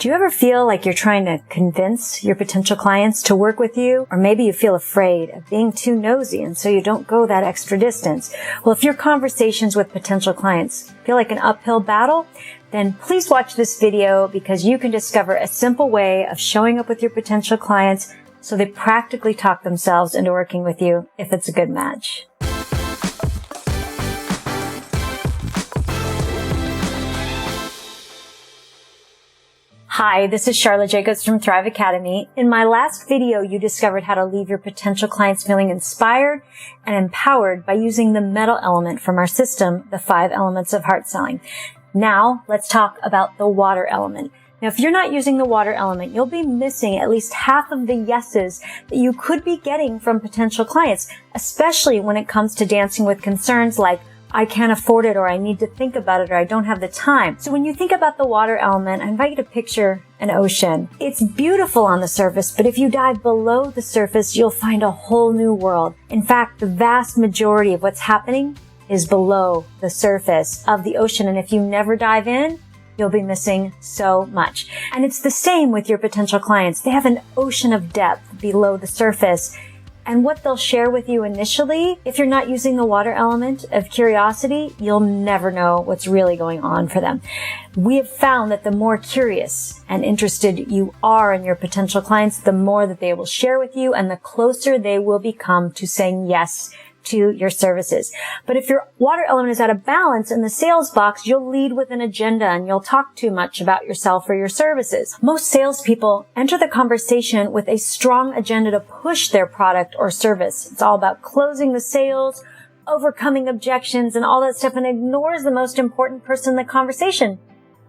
Do you ever feel like you're trying to convince your potential clients to work with you? Or maybe you feel afraid of being too nosy and so you don't go that extra distance. Well, if your conversations with potential clients feel like an uphill battle, then please watch this video because you can discover a simple way of showing up with your potential clients so they practically talk themselves into working with you if it's a good match. Hi, this is Charlotte Jacobs from Thrive Academy. In my last video, you discovered how to leave your potential clients feeling inspired and empowered by using the metal element from our system, the 5 elements of heart selling. Now, let's talk about the water element. Now, if you're not using the water element, you'll be missing at least half of the yeses that you could be getting from potential clients, especially when it comes to dancing with concerns like, I can't afford it, or I need to think about it, or I don't have the time. So when you think about the water element, I invite you to picture an ocean. It's beautiful on the surface, but if you dive below the surface, you'll find a whole new world. In fact, the vast majority of what's happening is below the surface of the ocean. And if you never dive in, you'll be missing so much. And it's the same with your potential clients. They have an ocean of depth below the surface. And what they'll share with you initially, if you're not using the water element of curiosity, you'll never know what's really going on for them. We have found that the more curious and interested you are in your potential clients, the more that they will share with you and the closer they will become to saying yes to your services. But if your water element is out of balance in the sales box, you'll lead with an agenda and you'll talk too much about yourself or your services. Most salespeople enter the conversation with a strong agenda to push their product or service. It's all about closing the sales, overcoming objections, and all that stuff, and ignores the most important person in the conversation,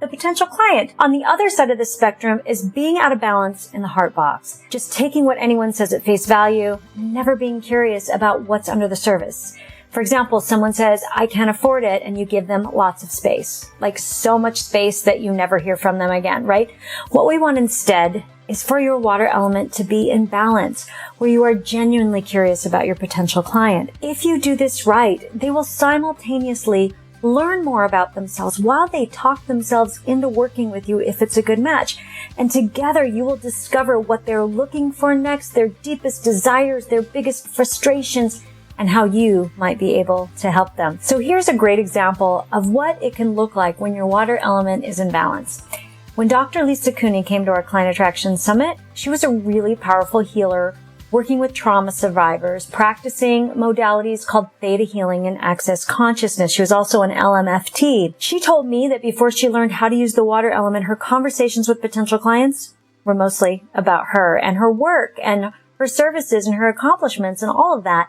the potential client. On the other side of the spectrum is being out of balance in the heart box, just taking what anyone says at face value, never being curious about what's under the surface. For example, someone says, I can't afford it, and you give them lots of space, like so much space that you never hear from them again, right? What we want instead is for your water element to be in balance, where you are genuinely curious about your potential client. If you do this right, they will simultaneously learn more about themselves while they talk themselves into working with you if it's a good match. And together you will discover what they're looking for next, their deepest desires, their biggest frustrations, and how you might be able to help them. So here's a great example of what it can look like when your water element is in balance. When Dr. Lisa Cooney came to our Client Attraction Summit, she was a really powerful healer working with trauma survivors, practicing modalities called theta healing and access consciousness. She was also an LMFT. She told me that before she learned how to use the water element, her conversations with potential clients were mostly about her and her work and her services and her accomplishments and all of that.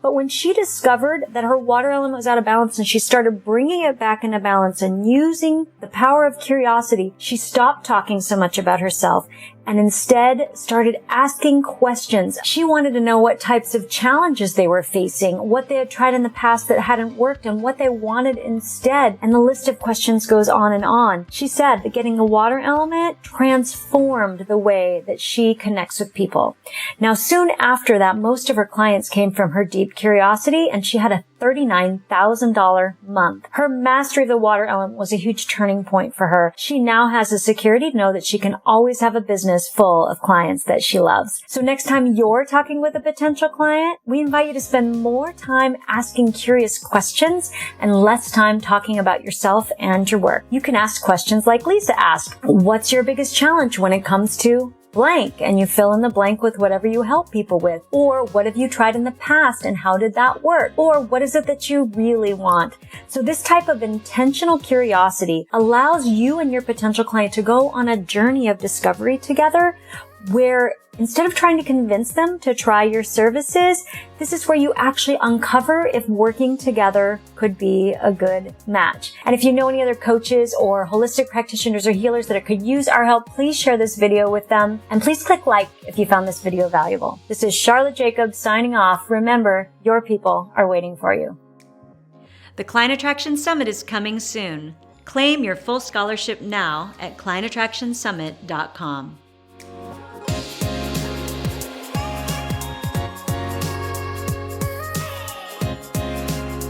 But when she discovered that her water element was out of balance and she started bringing it back into balance and using the power of curiosity, she stopped talking so much about herself and instead started asking questions. She wanted to know what types of challenges they were facing, what they had tried in the past that hadn't worked, and what they wanted instead. And the list of questions goes on and on. She said that getting the water element transformed the way that she connects with people. Now, soon after that, most of her clients came from her deep curiosity, and she had a $39,000 month. Her mastery of the water element was a huge turning point for her. She now has the security to know that she can always have a business full of clients that she loves. So next time you're talking with a potential client, we invite you to spend more time asking curious questions and less time talking about yourself and your work. You can ask questions like Lisa asked. What's your biggest challenge when it comes to blank? And you fill in the blank with whatever you help people with. Or what have you tried in the past and how did that work? Or what is it that you really want? So this type of intentional curiosity allows you and your potential client to go on a journey of discovery together, where instead of trying to convince them to try your services, this is where you actually uncover if working together could be a good match. And if you know any other coaches or holistic practitioners or healers that could use our help, please share this video with them. And please click like if you found this video valuable. This is Charlotte Jacobs signing off. Remember, your people are waiting for you. The Client Attraction Summit is coming soon. Claim your full scholarship now at clientattractionsummit.com.